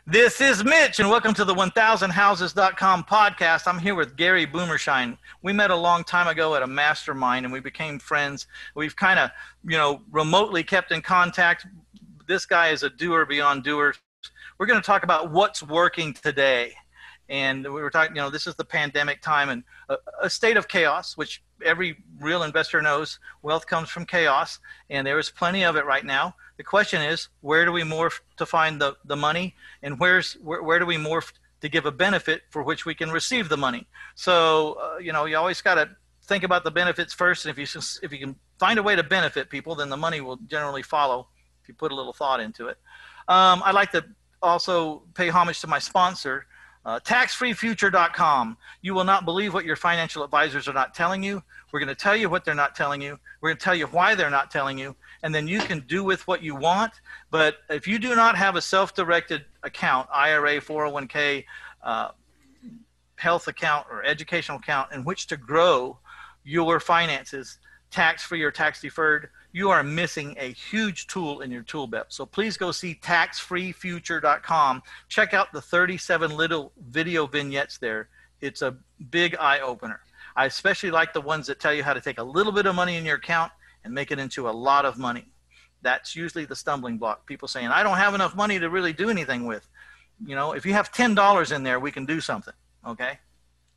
This is Mitch, and welcome to the 1000houses.com podcast. I'm here with Gary Boomershine. We met a long time ago at a mastermind, and we became friends. We've kind of, remotely kept in contact. This guy is a doer beyond doers. We're going to talk about what's working today. And we were talking, this is the pandemic time and a state of chaos, which every real investor knows. Wealth comes from chaos, and there is plenty of it right now. The question is, where do we morph to find the money, and where do we morph to give a benefit for which we can receive the money? So, you always got to think about the benefits first, and if you can find a way to benefit people, then the money will generally follow if you put a little thought into it. I'd like to also pay homage to my sponsor, taxfreefuture.com. You will not believe what your financial advisors are not telling you. We're going to tell you what they're not telling you. We're going to tell you why they're not telling you, and then you can do with what you want. But if you do not have a self-directed account, IRA, 401k, health account, or educational account in which to grow your finances tax-free or tax-deferred, you are missing a huge tool in your tool belt. So please go see taxfreefuture.com. Check out the 37 little video vignettes there. It's a big eye-opener. I especially like the ones that tell you how to take a little bit of money in your account and make it into a lot of money. That's usually the stumbling block. People saying, I don't have enough money to really do anything with. If you have $10 in there, we can do something, okay?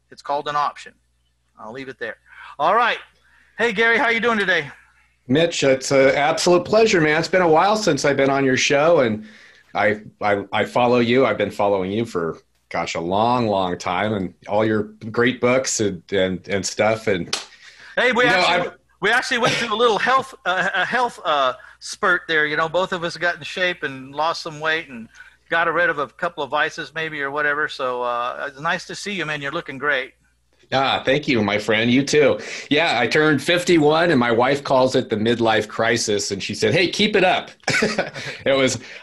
It's called an option. I'll leave it there. All right. Hey, Gary, how you doing today? Mitch, it's an absolute pleasure, man. It's been a while since I've been on your show, and I follow you. I've been following you for, a long time, and all your great books and stuff. And hey, we actually went through a little health spurt there. Both of us got in shape and lost some weight and got rid of a couple of vices maybe or whatever. So it's nice to see you, man. You're looking great. Thank you, my friend. You too. Yeah, I turned 51 and my wife calls it the midlife crisis. And she said, hey, keep it up.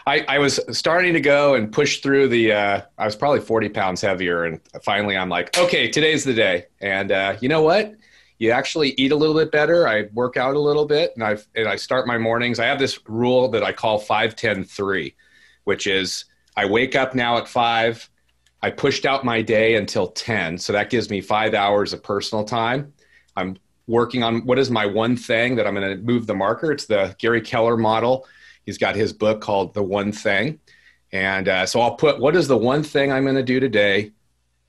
I was starting to go and push through I was probably 40 pounds heavier. And finally I'm like, okay, today's the day. And you know what? You actually eat a little bit better. I work out a little bit and I start my mornings. I have this rule that I call 5-10-3, which is I wake up now at 5. I pushed out my day until 10. So that gives me 5 hours of personal time. I'm working on what is my one thing that I'm going to move the marker. It's the Gary Keller model. He's got his book called The One Thing. And so I'll put, what is the one thing I'm going to do today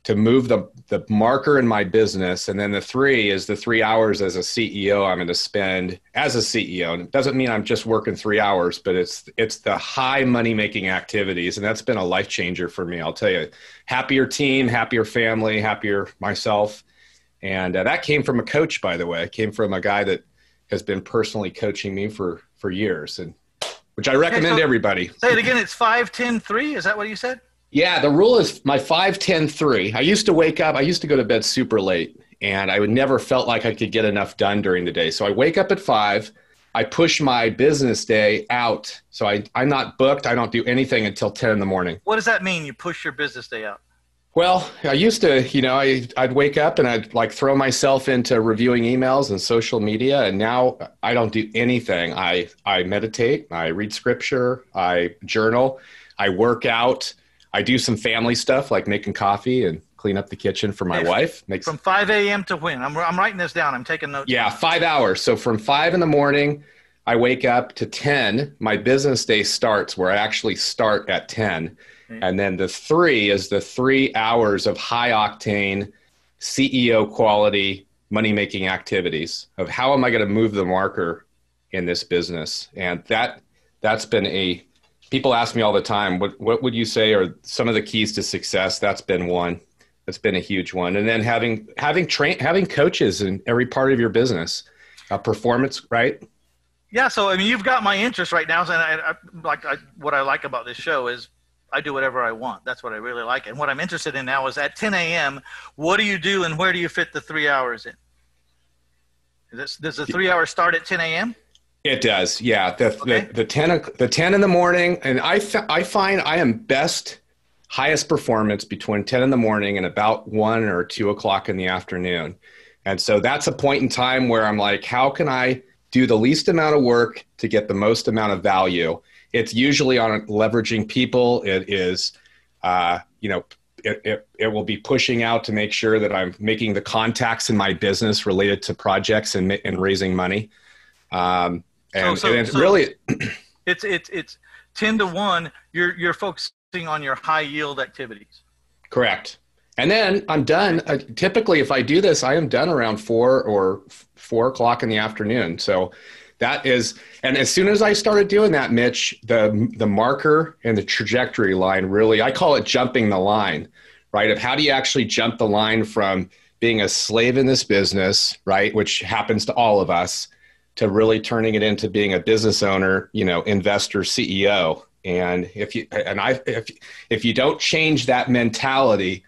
to move the marker in my business? And then the 3 is the 3 hours as a CEO I'm going to spend as a CEO. And it doesn't mean I'm just working 3 hours, but it's the high money making activities. And that's been a life changer for me. I'll tell you, happier team, happier family, happier myself. And that came from a coach, by the way. It came from a guy that has been personally coaching me for years, and which I recommend everybody. Say it again. It's 5-10-3. Is that what you said? Yeah, the rule is my 5-10-3. I used to wake up, I used to go to bed super late, and I would never felt like I could get enough done during the day. So I wake up at 5, I push my business day out. So I'm not booked. I don't do anything until 10 in the morning. What does that mean, you push your business day out? Well, I used to, I'd wake up and I'd throw myself into reviewing emails and social media. And now I don't do anything. I meditate, I read scripture, I journal, I work out. I do some family stuff like making coffee and clean up the kitchen for my wife. From 5 a.m. to when? I'm writing this down. I'm taking notes. Yeah, 5 hours. So from 5 in the morning, I wake up to 10. My business day starts where I actually start at 10. Okay. And then the 3 is the 3 hours of high octane CEO quality money-making activities of how am I going to move the marker in this business? And that's been people ask me all the time, what would you say are some of the keys to success? That's been one. That's been a huge one. And then having coaches in every part of your business, performance, right? Yeah. So, you've got my interest right now. And what I like about this show is I do whatever I want. That's what I really like. And what I'm interested in now is at 10 a.m., what do you do and where do you fit the 3 hours in? Does the 3 hours start at 10 a.m.? It does, yeah. The 10 in the morning, and I find I am highest performance between 10 in the morning and about 1 or 2 o'clock in the afternoon. And so that's a point in time where I'm like, how can I do the least amount of work to get the most amount of value? It's usually on leveraging people. It is You know, it will be pushing out to make sure that I'm making the contacts in my business related to projects and raising money. And really, it's 10 to 1. You're focusing on your high yield activities. Correct. And then I'm done. Typically, if I do this, I am done around 4 o'clock in the afternoon. So that is, and as soon as I started doing that, Mitch, the marker and the trajectory line really, I call it jumping the line, right? Of how do you actually jump the line from being a slave in this business, right? Which happens to all of us, to really turning it into being a business owner, you know, investor, CEO. And if you don't change that mentality,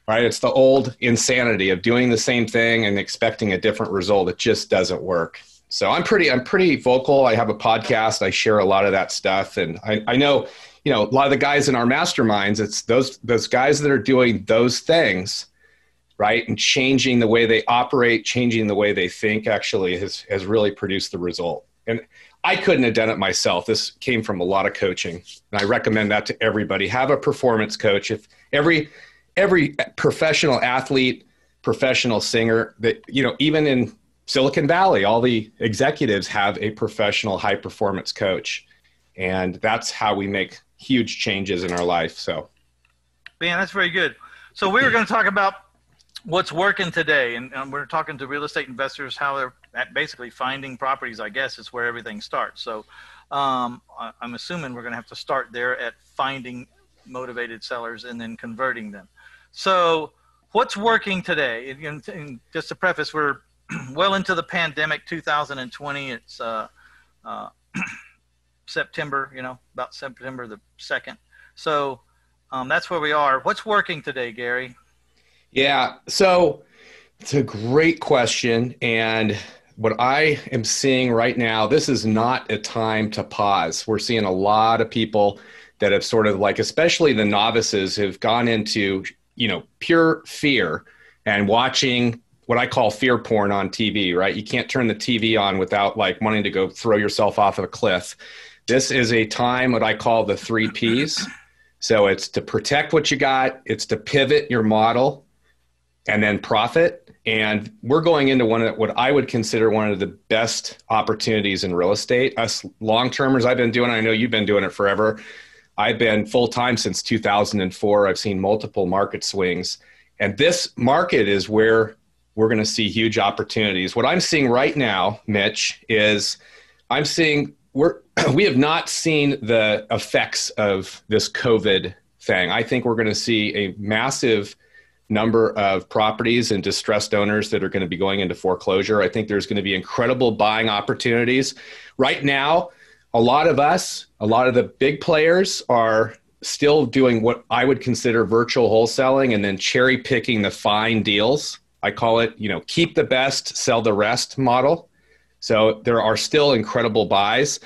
right, it's the old insanity of doing the same thing and expecting a different result. It just doesn't work. So I'm pretty vocal. I have a podcast. I share a lot of that stuff. And I know, you know, a lot of the guys in our masterminds, it's those guys that are doing those things, right, and changing the way they operate, changing the way they think actually has really produced the result. And I couldn't have done it myself. This came from a lot of coaching. And I recommend that to everybody. Have a performance coach. If every professional athlete, professional singer, that, you know, even in Silicon Valley, all the executives have a professional high performance coach. And that's how we make huge changes in our life. So, man, that's very good. So we were going to talk about what's working today. And we're talking to real estate investors, how they're basically finding properties, I guess, is where everything starts. So I'm assuming we're going to have to start there at finding motivated sellers and then converting them. So what's working today? And just to preface, we're well into the pandemic, 2020. It's September, you know, about September the 2nd. So that's where we are. What's working today, Gary? Yeah, so it's a great question. And what I am seeing right now, this is not a time to pause. We're seeing a lot of people that have sort of like, especially the novices, have gone into, you know, pure fear and watching what I call fear porn on TV, right? You can't turn the TV on without like wanting to go throw yourself off of a cliff. This is a time, what I call the 3 Ps. So it's to protect what you got, it's to pivot your model, and then profit. And we're going into what I would consider one of the best opportunities in real estate. Us long-termers, I've been doing it. I know you've been doing it forever. I've been full-time since 2004. I've seen multiple market swings. And this market is where we're going to see huge opportunities. What I'm seeing right now, Mitch, is I'm seeing we have not seen the effects of this COVID thing. I think we're going to see a massive number of properties and distressed owners that are going to be going into foreclosure. I think there's going to be incredible buying opportunities. Right now, a lot of the big players are still doing what I would consider virtual wholesaling and then cherry picking the fine deals. I call it, you know, keep the best, sell the rest model. So there are still incredible buys.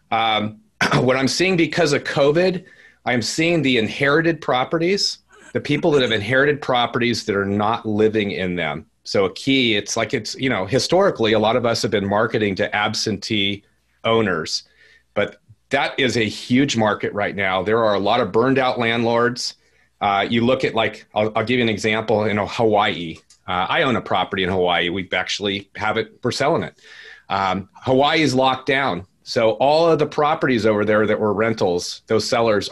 What I'm seeing because of COVID, I'm seeing the inherited properties, the people that have inherited properties that are not living in them. So a key, it's, you know, historically, a lot of us have been marketing to absentee owners, but that is a huge market right now. There are a lot of burned out landlords. You look at I'll give you an example in Hawaii. I own a property in Hawaii. We actually have it, we're selling it. Hawaii is locked down. So all of the properties over there that were rentals, those sellers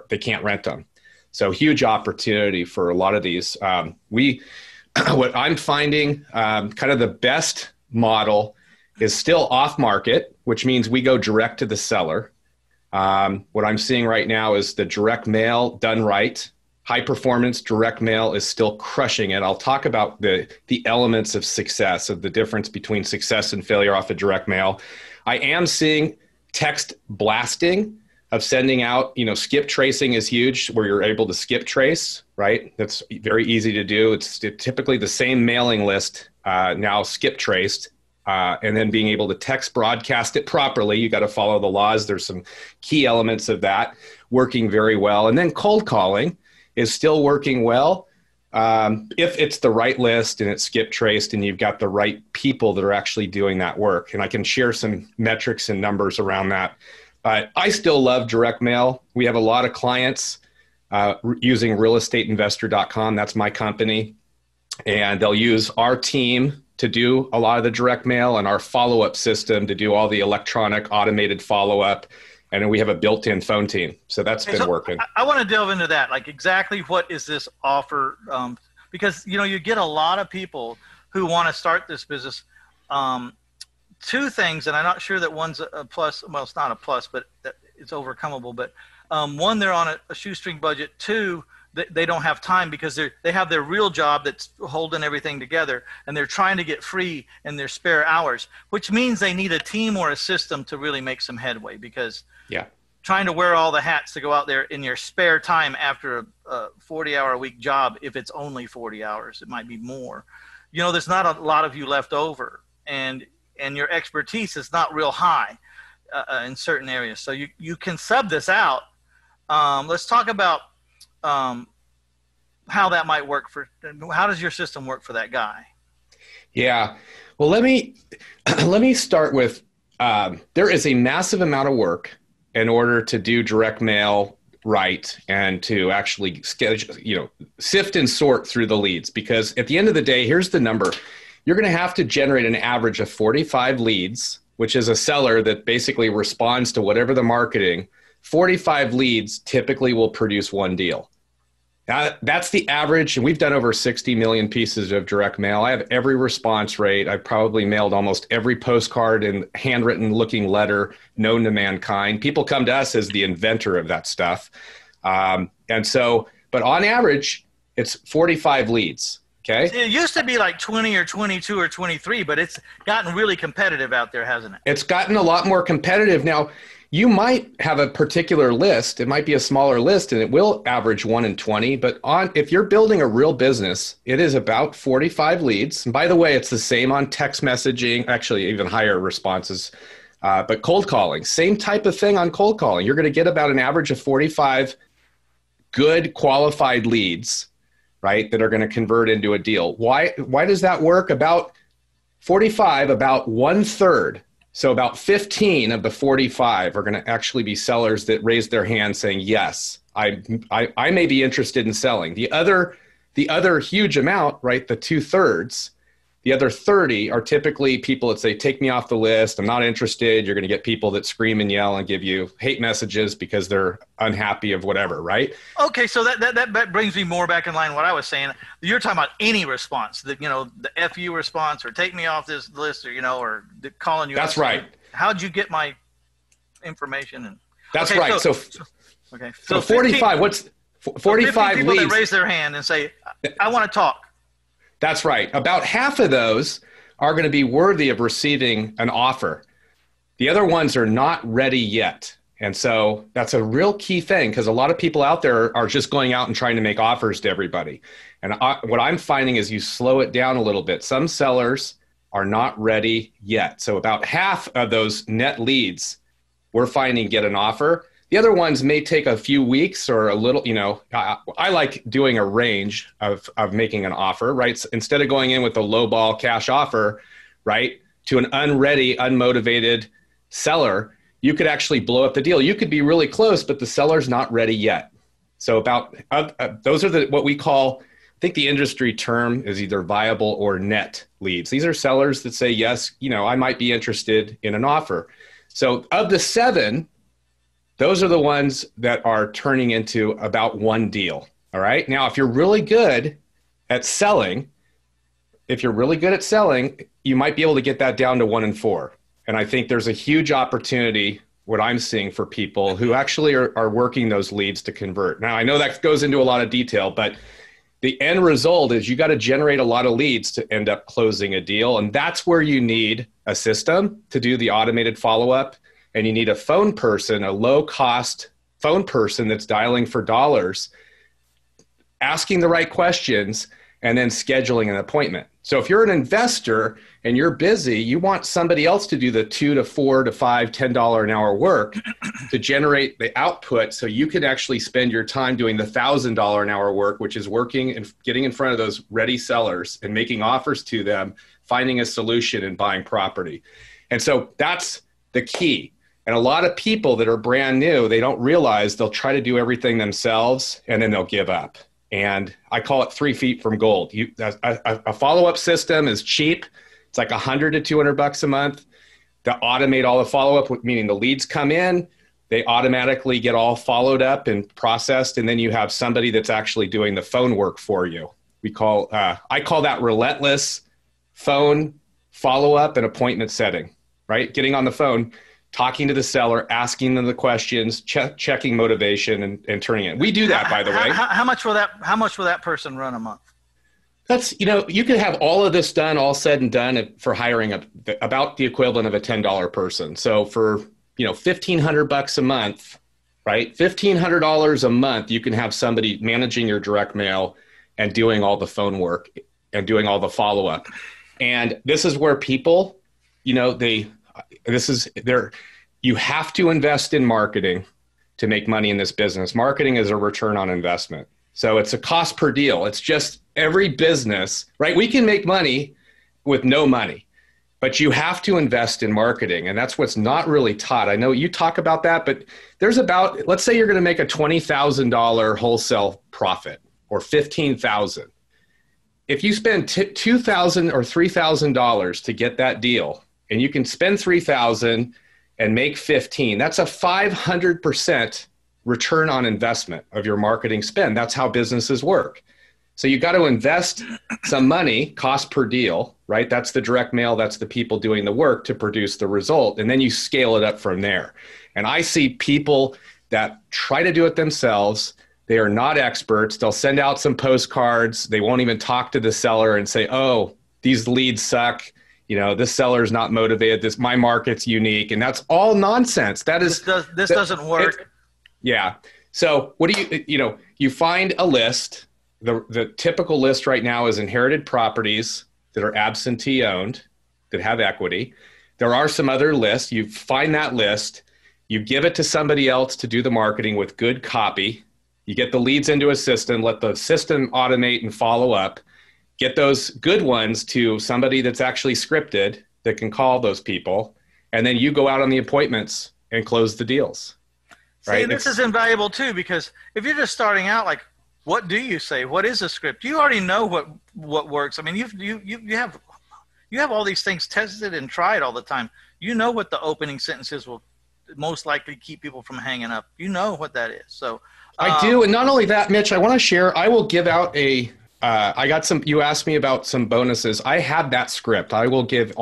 they can't rent them. So huge opportunity for a lot of these. What I'm finding, kind of the best model is still off market, which means we go direct to the seller. What I'm seeing right now is the direct mail done right. High performance direct mail is still crushing it. I'll talk about the elements of success, of the difference between success and failure off of direct mail. I am seeing text blasting of sending out, you know, skip tracing is huge, where you're able to skip trace, right? That's very easy to do. It's typically the same mailing list now skip traced, and then being able to text broadcast it properly. You got to follow the laws. There's some key elements of that working very well. And then cold calling is still working well if it's the right list and it's skip traced and you've got the right people that are actually doing that work. And I can share some metrics and numbers around that. I still love direct mail. We have a lot of clients using realestateinvestor.com. That's my company. And they'll use our team to do a lot of the direct mail and our follow-up system to do all the electronic automated follow-up. And then we have a built-in phone team. So that's been working. I want to delve into that. Like, exactly what is this offer? Because, you get a lot of people who want to start this business. Two things, and I'm not sure that one's a plus. Well, it's not a plus, but it's overcomable. But one, they're on a shoestring budget. Two, they don't have time because they have their real job that's holding everything together, and they're trying to get free in their spare hours, which means they need a team or a system to really make some headway, because trying to wear all the hats to go out there in your spare time after a 40-hour-a-week job, if it's only 40 hours, it might be more. There's not a lot of you left over, and your expertise is not real high in certain areas. So you can sub this out. Let's talk about how that might work how does your system work for that guy? Yeah. Well, let me start with, there is a massive amount of work in order to do direct mail right and to actually schedule, sift and sort through the leads, because at the end of the day, here's the number. You're going to have to generate an average of 45 leads, which is a seller that basically responds to whatever the marketing. 45 leads typically will produce one deal. Now, that's the average, and we've done over 60 million pieces of direct mail. I have every response rate. I've probably mailed almost every postcard and handwritten looking letter known to mankind. People come to us as the inventor of that stuff. But on average, it's 45 leads. Okay. It used to be like 20 or 22 or 23, but it's gotten really competitive out there, hasn't it? It's gotten a lot more competitive. Now, you might have a particular list. It might be a smaller list, and it will average 1 in 20. But if you're building a real business, it is about 45 leads. And by the way, it's the same on text messaging, actually even higher responses. But cold calling, same type of thing on cold calling. You're going to get about an average of 45 good qualified leads, right, that are going to convert into a deal. Why does that work? About 45, about 1/3. So about 15 of the 45 are going to actually be sellers that raise their hand saying, yes, I may be interested in selling. The other huge amount, right, the 2/3, the other 30 are typically people that say, take me off the list. I'm not interested. You're going to get people that scream and yell and give you hate messages because they're unhappy of whatever, right? Okay, so that brings me more back in line with what I was saying. You're talking about any response, the FU response, or take me off this list, or calling you. That's right. How'd you get my information? That's right. So 45, 15, what's 45 people leads? That raise their hand and say, I want to talk. That's right. About half of those are going to be worthy of receiving an offer. The other ones are not ready yet. And so that's a real key thing, because a lot of people out there are just going out and trying to make offers to everybody. And what I'm finding is you slow it down a little bit. Some sellers are not ready yet. So about half of those net leads we're finding get an offer. The other ones may take a few weeks or a little, I like doing a range of making an offer, right? So instead of going in with a low ball cash offer, right, to an unready, unmotivated seller, you could actually blow up the deal. You could be really close, but the seller's not ready yet. So those are what we call, I think the industry term is either viable or net leads. These are sellers that say, yes, I might be interested in an offer. So of the 7, those are the ones that are turning into about one deal. All right. Now, if you're really good at selling, you might be able to get that down to 1 in 4. And I think there's a huge opportunity, what I'm seeing, for people who actually are working those leads to convert. Now, I know that goes into a lot of detail, but the end result is you got to generate a lot of leads to end up closing a deal. And that's where you need a system to do the automated follow-up. And you need a phone person, a low-cost phone person that's dialing for dollars, asking the right questions, and then scheduling an appointment. So if you're an investor and you're busy, you want somebody else to do the $2 to $4 to $5, $10 an hour work to generate the output, so you can actually spend your time doing the $1,000 an hour work, which is working and getting in front of those ready sellers and making offers to them, finding a solution and buying property. And so that's the key. And a lot of people that are brand new, they don't realize they'll try to do everything themselves and then they'll give up. And I call it 3 feet from gold. A follow-up system is cheap. It's like $100 to $200 a month to automate all the follow-up, meaning the leads come in, they automatically get all followed up and processed, and then you have somebody that's actually doing the phone work for you. I call that relentless phone follow-up and appointment setting, right? Getting on the phone, talking to the seller, asking them the questions, checking motivation, and turning it. We do that, by the way. How much will that person run a month? That's, you could have all of this done, all said and done for hiring about the equivalent of a $10 person. So for, $1,500 a month, right? $1,500 a month, you can have somebody managing your direct mail and doing all the phone work and doing all the follow-up. And this is where people, you have to invest in marketing to make money in this business. Marketing is a return on investment. So it's a cost per deal. It's just every business, right? We can make money with no money, but you have to invest in marketing. And that's what's not really taught. I know you talk about that, but let's say you're going to make a $20,000 wholesale profit or $15,000. If you spend $2,000 or $3,000 to get that deal, and you can spend $3,000 and make $15,000, that's a 500% return on investment of your marketing spend. That's how businesses work. So you got to invest some money, cost per deal, right? That's the direct mail. That's the people doing the work to produce the result. And then you scale it up from there. And I see people that try to do it themselves. They are not experts. They'll send out some postcards. They won't even talk to the seller and say, oh, these leads suck. This seller is not motivated. My market's unique. And that's all nonsense. This doesn't work. Yeah. So what do you find a list. The typical list right now is inherited properties that are absentee owned, that have equity. There are some other lists. You find that list. You give it to somebody else to do the marketing with good copy. You get the leads into a system, let the system automate and follow up. Get those good ones to somebody that's actually scripted that can call those people. And then you go out on the appointments and close the deals. Right? See, this is invaluable too, because if you're just starting out, like, what do you say? What is a script? You already know what works. I mean, you have all these things tested and tried all the time. You know what the opening sentences will most likely keep people from hanging up. You know what that is. So I do. And not only that, Mitch, I want to share, I will give out you asked me about some bonuses. I have that script. I will give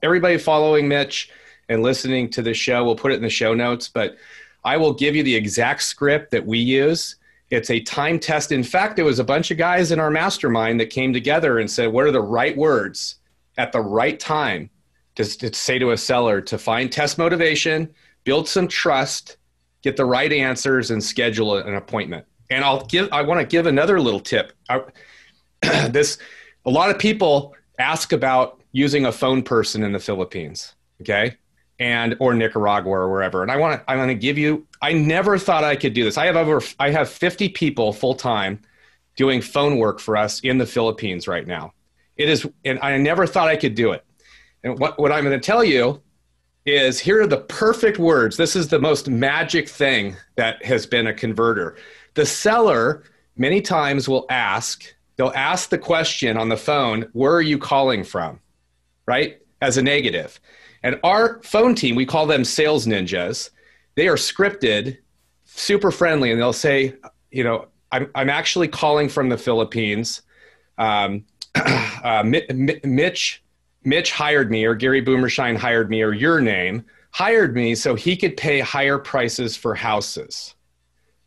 everybody following Mitch and listening to the show, we'll put it in the show notes, but I will give you the exact script that we use. It's a time test. In fact, it was a bunch of guys in our mastermind that came together and said, what are the right words at the right time to say to a seller to test motivation, build some trust, get the right answers, and schedule an appointment. And I want to give another little tip. A lot of people ask about using a phone person in the Philippines, okay? Or Nicaragua or wherever. And I want to give you, I never thought I could do this. I have 50 people full time doing phone work for us in the Philippines right now. And I never thought I could do it. And what I'm going to tell you is, here are the perfect words. This is the most magic thing that has been a converter. The seller many times they'll ask the question on the phone, where are you calling from? Right? As a negative. And our phone team, we call them sales ninjas. They are scripted, super friendly, and they'll say, I'm actually calling from the Philippines. Mitch hired me, or Gary Boomershine hired me, or your name hired me so he could pay higher prices for houses.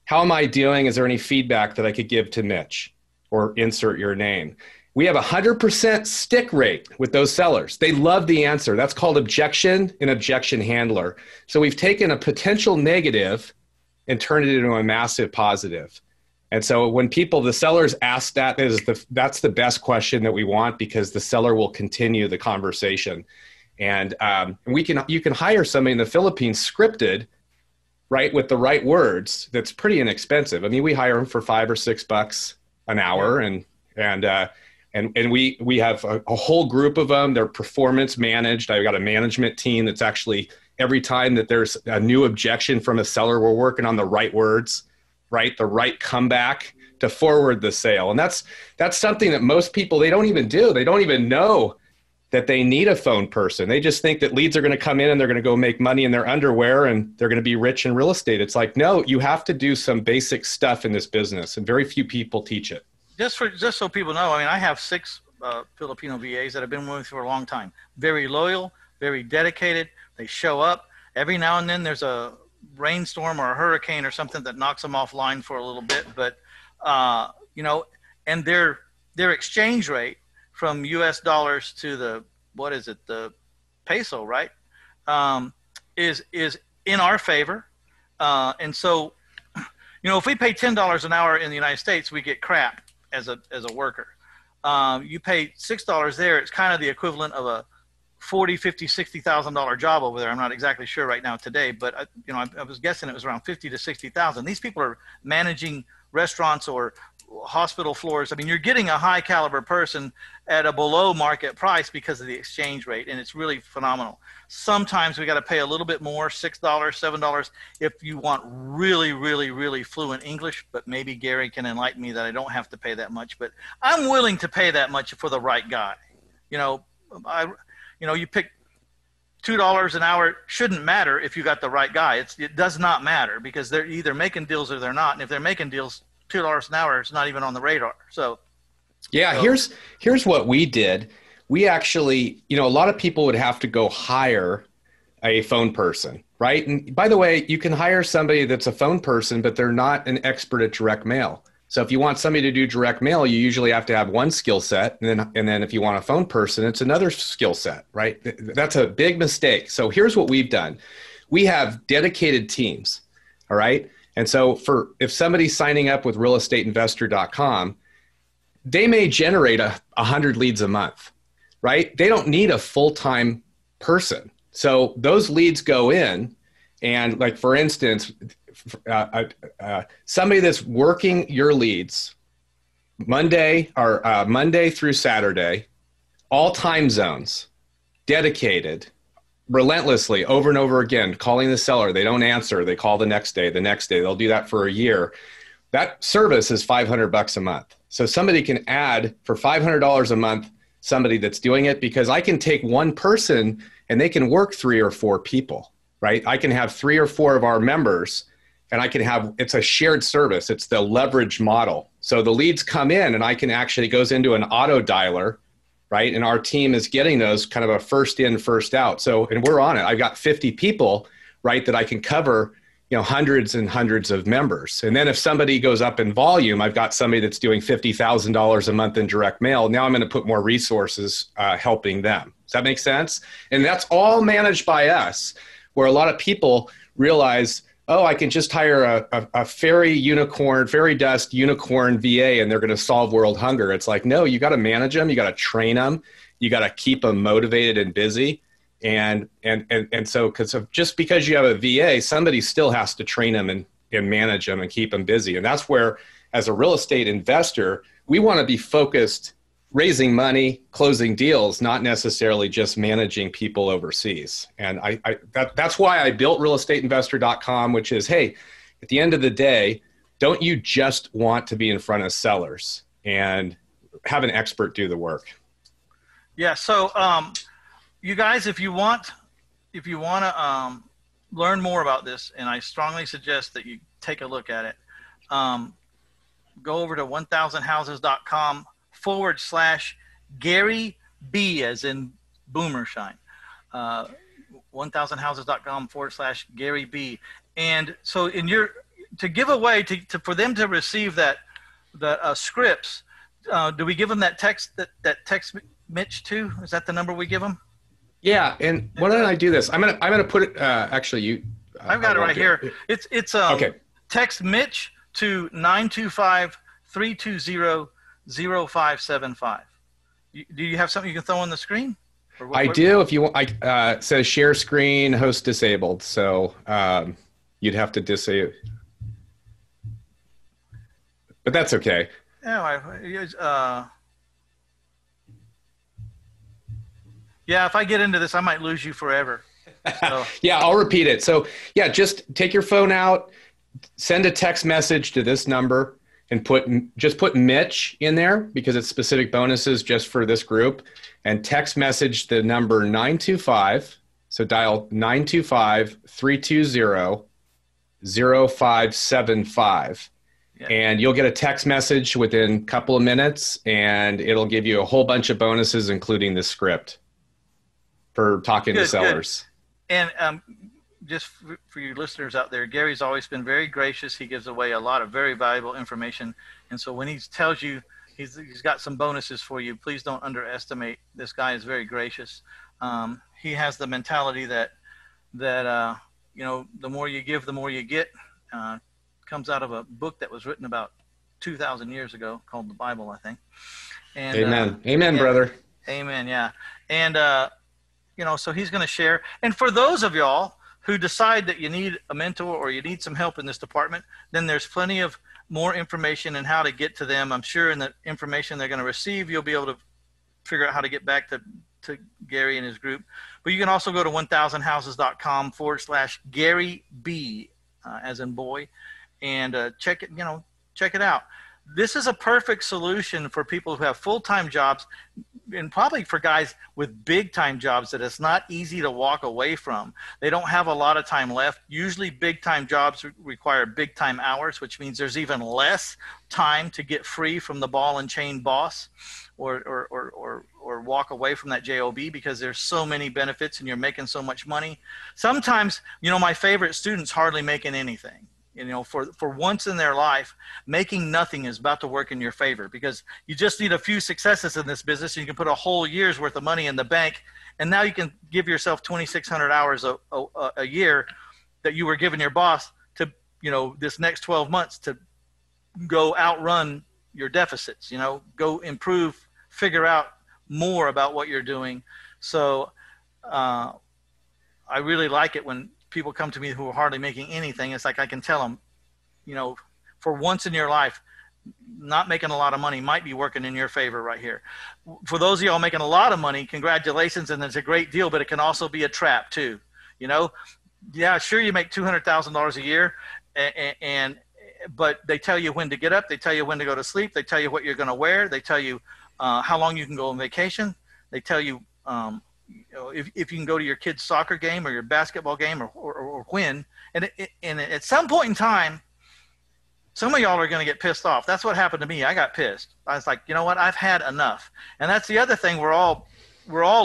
How am I doing? Is there any feedback that I could give to Mitch? Or insert your name. We have 100% stick rate with those sellers. They love the answer. That's called objection and objection handler. So we've taken a potential negative and turned it into a massive positive. And so when the sellers ask that's the best question that we want, because the seller will continue the conversation. And you can hire somebody in the Philippines scripted, right, with the right words. That's pretty inexpensive. I mean, we hire them for $5 or $6 an hour, and we have a whole group of them. They're performance managed. I've got a management team that's actually every time that there's a new objection from a seller, we're working on the right words, right? The right comeback to forward the sale. And that's something that most people, they don't even do. They don't even know that they need a phone person. They just think that leads are going to come in and they're going to go make money in their underwear and they're going to be rich in real estate. It's like, no, you have to do some basic stuff in this business, and very few people teach it. Just so people know, I mean, I have 6 Filipino VAs that have been with me for a long time. Very loyal, very dedicated. They show up. Every now and then there's a rainstorm or a hurricane or something that knocks them offline for a little bit. But, you know, and their exchange rate from US dollars to the, what is it, the peso, right, is in our favor. And so, you know, if we pay $10 an hour in the United States, we get crap as a worker. You pay $6 there, it's kind of the equivalent of a $40,000, $50,000, $60,000 job over there. I'm not exactly sure right now today, but I was guessing it was around $50,000 to $60,000. These people are managing restaurants or hospital floors. I mean, you're getting a high caliber person at a below market price because of the exchange rate, and it's really phenomenal. Sometimes we got to pay a little bit more, $6, $7, if you want really, really, really fluent English, but maybe Gary can enlighten me that I don't have to pay that much, but I'm willing to pay that much for the right guy. You know, you pick $2 an hour shouldn't matter if you got the right guy. It does not matter because they're either making deals or they're not. And if they're making deals, $2 an hour is not even on the radar. So, yeah, here's what we did. We actually, a lot of people would have to go hire a phone person, right? And by the way, you can hire somebody that's a phone person, but they're not an expert at direct mail. So if you want somebody to do direct mail, you usually have to have one skill set. And then if you want a phone person, it's another skill set, right? That's a big mistake. So here's what we've done. We have dedicated teams, all right? And so if somebody's signing up with realestateinvestor.com, they may generate 100 leads a month, right? They don't need a full-time person. So those leads go in, and like, for instance, somebody that's working your leads Monday through Saturday, all time zones, dedicated, relentlessly, over and over again, calling the seller. They don't answer. They call the next day. They'll do that for a year. That service is $500 a month. So somebody can add for $500 a month, somebody that's doing it, because I can take one person and they can work 3 or 4 people, right? I can have 3 or 4 of our members, and it's a shared service. It's the leverage model. So the leads come in and I can actually, goes into an auto dialer, right? And our team is getting those kind of a first in, first out. So, and we're on it. I've got 50 people, right, that I can cover, hundreds and hundreds of members. And then if somebody goes up in volume, I've got somebody that's doing $50,000 a month in direct mail. Now I'm going to put more resources helping them. Does that make sense? And that's all managed by us, where a lot of people realize, oh, I can just hire a fairy dust unicorn VA and they're going to solve world hunger. It's like, no, you got to manage them. You got to train them. You got to keep them motivated and busy. And so just because you have a VA, somebody still has to train them and manage them and keep them busy. And that's where, as a real estate investor, we want to be focused, raising money, closing deals, not necessarily just managing people overseas. And that's why I built realestateinvestor.com, which is, hey, at the end of the day, don't you just want to be in front of sellers and have an expert do the work? Yeah. So, you guys, if you want to learn more about this, and I strongly suggest that you take a look at it, go over to 1000houses.com/Gary B, as in Boomershine. 1000houses.com/Gary B. And so to give away for them to receive that scripts, do we give them that text Mitch too? Is that the number we give them? Yeah, and why don't I do this? I'm gonna put it. Actually, you. I've got it right here. It's okay. Text Mitch to 925-320-0575. Do you have something you can throw on the screen? I do. If you want, it says share screen, host disabled. So you'd have to disable. But that's okay. Yeah, if I get into this, I might lose you forever. So Yeah, I'll repeat it. So yeah, just take your phone out, send a text message to this number, and just put Mitch in there because it's specific bonuses just for this group, and text message the number 925. So dial 925-320-0575. yeah. And you'll get a text message within a couple of minutes, and it'll give you a whole bunch of bonuses, including the script for talking to sellers. Good. And just for you listeners out there, Gary's always been very gracious. He gives away a lot of very valuable information. And so when he tells you he's got some bonuses for you, please don't underestimate. This guy is very gracious. He has the mentality that the more you give, the more you get. Comes out of a book that was written about 2,000 years ago called the Bible, I think. And, Amen. Amen, brother. Amen. Yeah. And, so he's going to share. And for those of y'all who decide that you need a mentor or you need some help in this department, then there's plenty of more information and how to get to them. I'm sure in the information they're going to receive, you'll be able to figure out how to get back to Gary and his group. But you can also go to 1000houses.com/Gary B, as in boy, and check it out. This is a perfect solution for people who have full-time jobs, and probably for guys with big-time jobs that it's not easy to walk away from. They don't have a lot of time left. Usually big-time jobs require big-time hours, which means there's even less time to get free from the ball and chain boss or walk away from that job, because there's so many benefits and you're making so much money. Sometimes, my favorite students hardly making anything. For once in their life, making nothing is about to work in your favor, because you just need a few successes in this business and you can put a whole year's worth of money in the bank. And now you can give yourself 2,600 hours a year that you were giving your boss to, this next 12 months to go outrun your deficits, go improve, figure out more about what you're doing. So I really like it when people come to me who are hardly making anything. It's like I can tell them, for once in your life, not making a lot of money might be working in your favor right here. For those of y'all making a lot of money, congratulations, and it's a great deal, but it can also be a trap too. Yeah, sure, you make $200,000 a year, but they tell you when to get up, they tell you when to go to sleep, they tell you what you're going to wear, they tell you how long you can go on vacation, they tell you if you can go to your kid's soccer game or your basketball game or when. And at some point in time, some of y'all are going to get pissed off. That's what happened to me. I got pissed. I was like, you know what? I've had enough. And that's the other thing we're all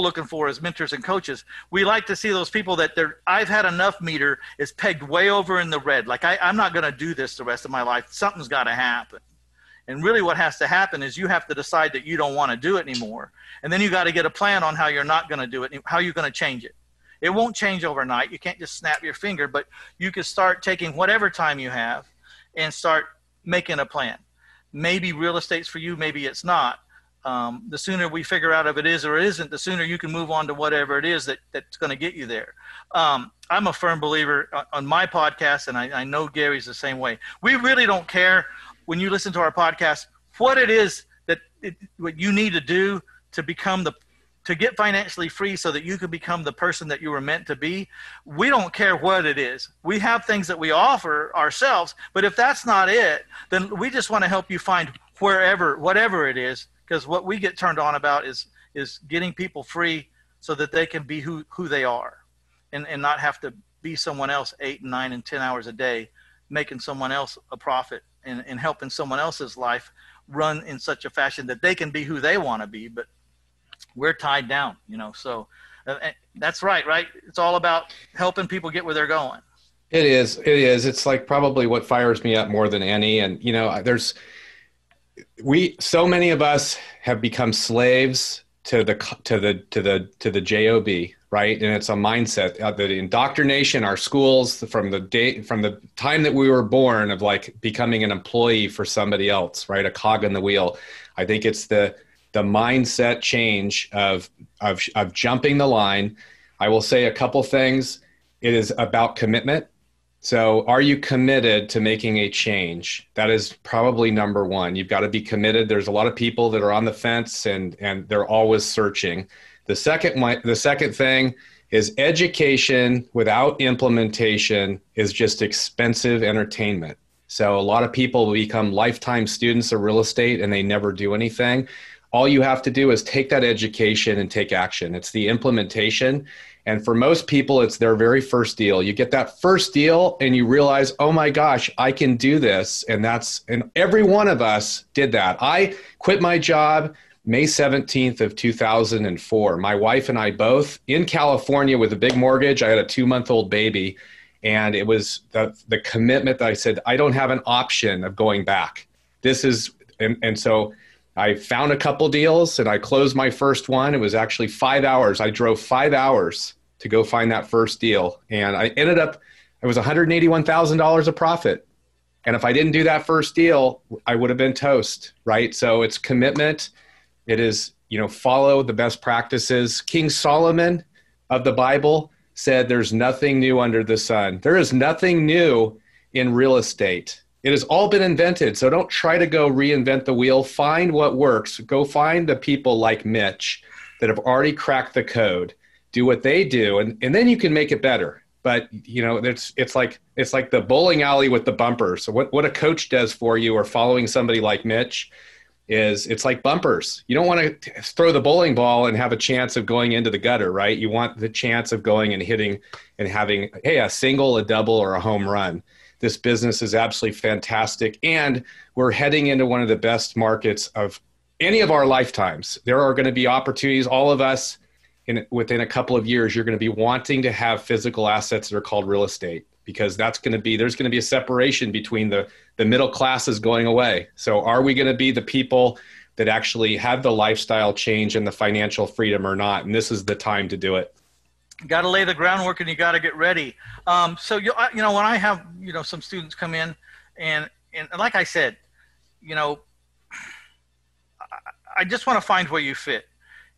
looking for as mentors and coaches. We like to see those people that their I've had enough meter is pegged way over in the red. Like I'm not going to do this the rest of my life. Something's got to happen. And really what has to happen is you have to decide that you don't want to do it anymore. And then you got to get a plan on how you're not going to do it, how you're going to change it. It won't change overnight. You can't just snap your finger, but you can start taking whatever time you have and start making a plan. Maybe real estate's for you, maybe it's not. The sooner we figure out if it is or isn't, the sooner you can move on to whatever it is that's going to get you there. I'm a firm believer on my podcast, and I know Gary's the same way. We really don't care when you listen to our podcast what it is what you need to do to get financially free so that you can become the person that you were meant to be. We don't care what it is. We have things that we offer ourselves, but if that's not it, then we just want to help you find whatever it is, because what we get turned on about is getting people free so that they can be who they are and not have to be someone else 8 and 9 and 10 hours a day, making someone else a profit and helping someone else's life run in such a fashion that they can be who they want to be. But we're tied down, so that's right? It's all about helping people get where they're going. It is. It's like probably what fires me up more than any. And, so many of us have become slaves to the job, right? And it's a mindset, the indoctrination, our schools from the time that we were born of like becoming an employee for somebody else, right? A cog in the wheel. I think it's the mindset change of jumping the line. I will say a couple things. It is about commitment. So are you committed to making a change? That is probably number one. You've got to be committed. There's a lot of people that are on the fence and they're always searching. The second thing is education without implementation is just expensive entertainment. So a lot of people become lifetime students of real estate and they never do anything. All you have to do is take that education and take action. It's the implementation. And for most people, it's their very first deal. You get that first deal and you realize, oh my gosh, I can do this. And every one of us did that. I quit my job May 17th of 2004. My wife and I both in California with a big mortgage. I had a 2-month-old baby. And it was the commitment that I said, I don't have an option of going back. And so I found a couple deals and I closed my first one. It was actually 5 hours. I drove 5 hours to go find that first deal. And it was $181,000 of profit. And if I didn't do that first deal, I would have been toast, right? So it's commitment. It is, follow the best practices. King Solomon of the Bible said, there's nothing new under the sun. There is nothing new in real estate. It has all been invented. So don't try to go reinvent the wheel. Find what works. Go find the people like Mitch that have already cracked the code. Do what they do, and then you can make it better. But it's like the bowling alley with the bumpers. So what a coach does for you, or following somebody like Mitch, is it's like bumpers. You don't want to throw the bowling ball and have a chance of going into the gutter, right? You want the chance of going and hitting and having, a single, a double, or a home run. This business is absolutely fantastic. And we're heading into one of the best markets of any of our lifetimes. There are going to be opportunities, all of us, within a couple of years, you're going to be wanting to have physical assets that are called real estate, because there's going to be a separation between the middle classes going away. So are we going to be the people that actually have the lifestyle change and the financial freedom or not? And this is the time to do it. Got to lay the groundwork and you got to get ready. So when I have some students come in, and like I said, I just want to find where you fit.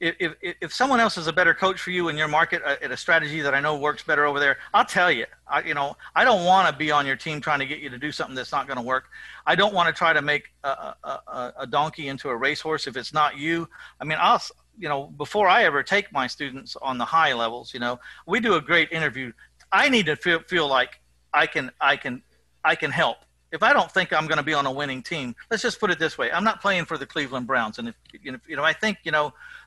If someone else is a better coach for you in your market at a strategy that I know works better over there, I'll tell you. I don't want to be on your team trying to get you to do something that's not going to work. I don't want to try to make a donkey into a racehorse if it's not you. I mean, before I ever take my students on the high levels, we do a great interview. I need to feel like I can help. If I don't think I'm going to be on a winning team, let's just put it this way. I'm not playing for the Cleveland Browns. And if I think,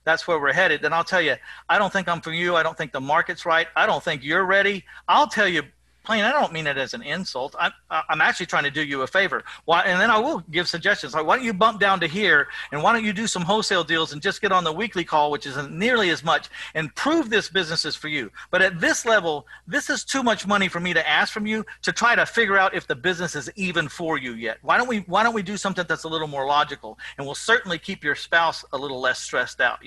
that's where we're headed, then I'll tell you, I don't think I'm for you. I don't think the market's right. I don't think you're ready. I'll tell you plain, I don't mean it as an insult. I'm actually trying to do you a favor. And then I will give suggestions. Like, why don't you bump down to here, and why don't you do some wholesale deals and just get on the weekly call, which isn't nearly as much, and prove this business is for you. But at this level, this is too much money for me to ask from you to try to figure out if the business is even for you yet. Why don't we do something that's a little more logical, and will certainly keep your spouse a little less stressed out.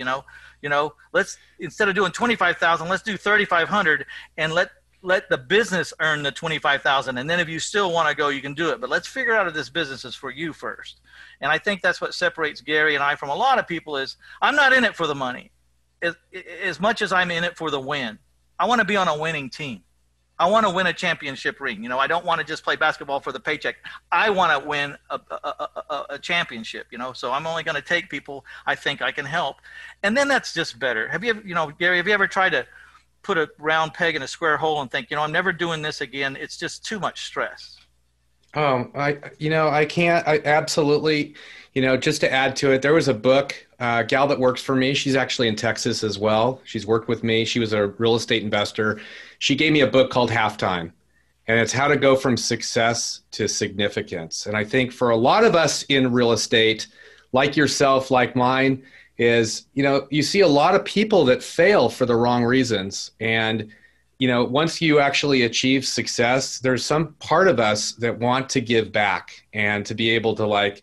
Let's, instead of doing 25,000, let's do 3,500, and let the business earn the 25,000. And then if you still want to go, you can do it. But let's figure out if this business is for you first. And I think that's what separates Gary and I from a lot of people is I'm not in it for the money as much as I'm in it for the win. I want to be on a winning team. I want to win a championship ring. I don't want to just play basketball for the paycheck. I want to win a championship, so I'm only going to take people I think I can help. And then that's just better. Have you ever, Gary, have you ever tried to put a round peg in a square hole and think, I'm never doing this again? It's just too much stress. I can't, absolutely, just to add to it, there was a book, gal that works for me. She's actually in Texas as well. She's worked with me. She was a real estate investor. She gave me a book called Halftime, and it's how to go from success to significance. And I think for a lot of us in real estate, like yourself, like mine, is, you see a lot of people that fail for the wrong reasons. And, once you actually achieve success, there's some part of us that want to give back and to be able to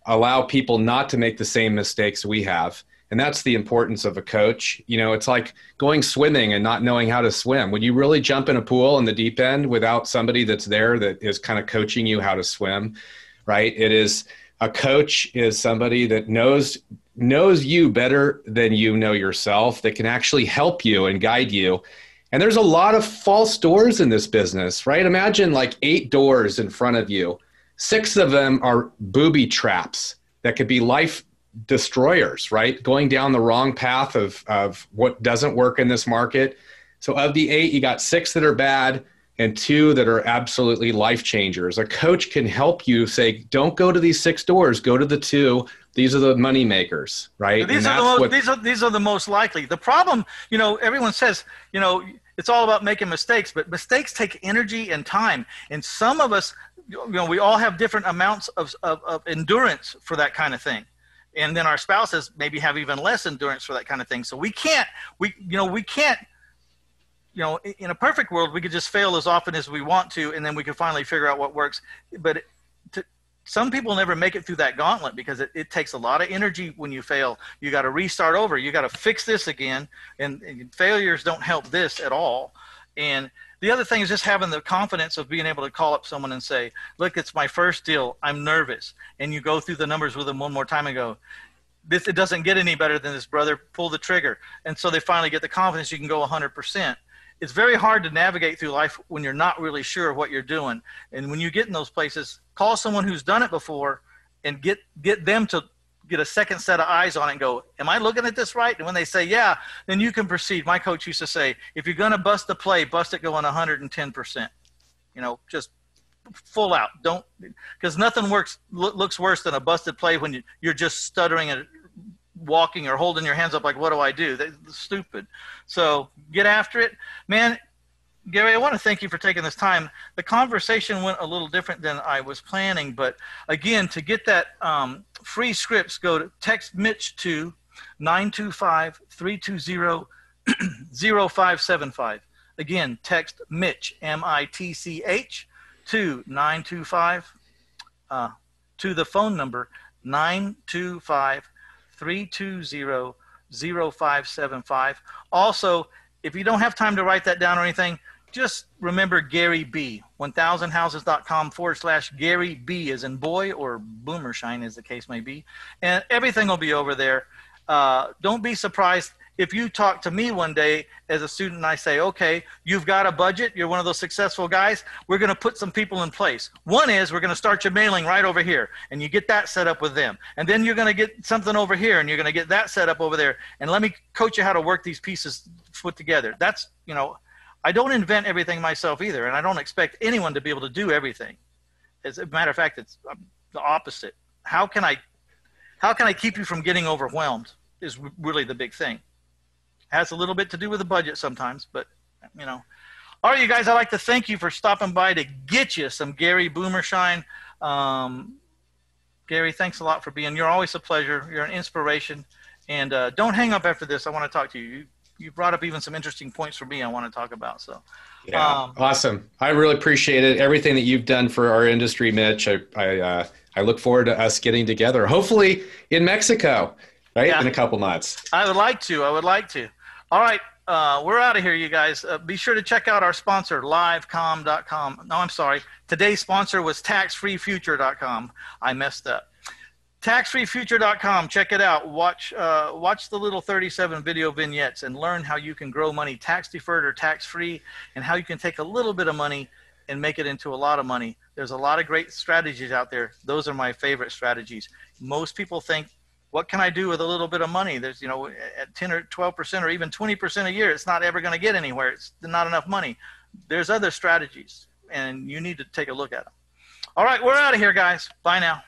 allow people not to make the same mistakes we have. And that's the importance of a coach. It's like going swimming and not knowing how to swim. Would you really jump in a pool in the deep end without somebody that's there that is kind of coaching you how to swim, right? A coach is somebody that knows you better than you know yourself, that can actually help you and guide you. And there's a lot of false doors in this business, right? Imagine 8 doors in front of you. 6 of them are booby traps that could be life destroyers, right? Going down the wrong path of what doesn't work in this market. So of the 8, you got 6 that are bad and 2 that are absolutely life changers. A coach can help you say, don't go to these 6 doors, go to the 2. These are the money makers, right? These are the most likely. The problem, everyone says, it's all about making mistakes, but mistakes take energy and time. And some of us, we all have different amounts of endurance for that kind of thing. And then our spouses maybe have even less endurance for that kind of thing. So we can't, in a perfect world, we could just fail as often as we want to, and then we can finally figure out what works. But some people never make it through that gauntlet because it takes a lot of energy when you fail. You got to restart over. You got to fix this again, and failures don't help this at all. And the other thing is just having the confidence of being able to call up someone and say, look, it's my first deal. I'm nervous. And you go through the numbers with them one more time and go, it doesn't get any better than this, brother. Pull the trigger. And so they finally get the confidence you can go 100%. It's very hard to navigate through life when you're not really sure of what you're doing. And when you get in those places, call someone who's done it before and get them to get a second set of eyes on it and go, am I looking at this right? And when they say, yeah, then you can proceed. My coach used to say, if you're going to bust a play, bust it going 110%. Just full out. Don't, because nothing looks worse than a busted play when you're just stuttering and walking or holding your hands up like, what do I do? That's stupid. So get after it, man. Gary, I want to thank you for taking this time. The conversation went a little different than I was planning, but again, to get that free scripts, text Mitch to 925-320-0575. Again, text Mitch, M-I-T-C-H, to 925 to the phone number 925-320-0575. Also, if you don't have time to write that down or anything, just remember Gary B. 1000houses.com/Gary B as in boy, or Boomershine as the case may be. And everything will be over there. Don't be surprised if you talk to me one day as a student and I say, okay, you've got a budget, you're one of those successful guys, we're going to put some people in place. One is we're going to start your mailing right over here, and you get that set up with them. And then you're going to get something over here, and you're going to get that set up over there. And let me coach you how to work these pieces put together. That's, I don't invent everything myself either, and I don't expect anyone to be able to do everything. As a matter of fact, it's the opposite. How can I keep you from getting overwhelmed is really the big thing. Has a little bit to do with the budget sometimes, but all right, you guys, I'd like to thank you for stopping by to get you some Gary Boomershine. Gary, thanks a lot for being. You're always a pleasure. You're an inspiration, and don't hang up after this. I want to talk to you. You brought up even some interesting points for me I want to talk about. So, yeah, awesome. I really appreciate it. Everything that you've done for our industry, Mitch. I look forward to us getting together, hopefully in Mexico, right? Yeah. In a couple months. I would like to. All right. We're out of here, you guys. Be sure to check out our sponsor, livecom.com. No, I'm sorry. Today's sponsor was taxfreefuture.com. I messed up. Taxfreefuture.com. Check it out. Watch the little 37 video vignettes and learn how you can grow money tax deferred or tax free, and how you can take a little bit of money and make it into a lot of money. There's a lot of great strategies out there. Those are my favorite strategies. Most people think, what can I do with a little bit of money? There's, at 10 or 12% or even 20% a year, it's not ever going to get anywhere. It's not enough money. There's other strategies, and you need to take a look at them. All right, we're out of here, guys. Bye now.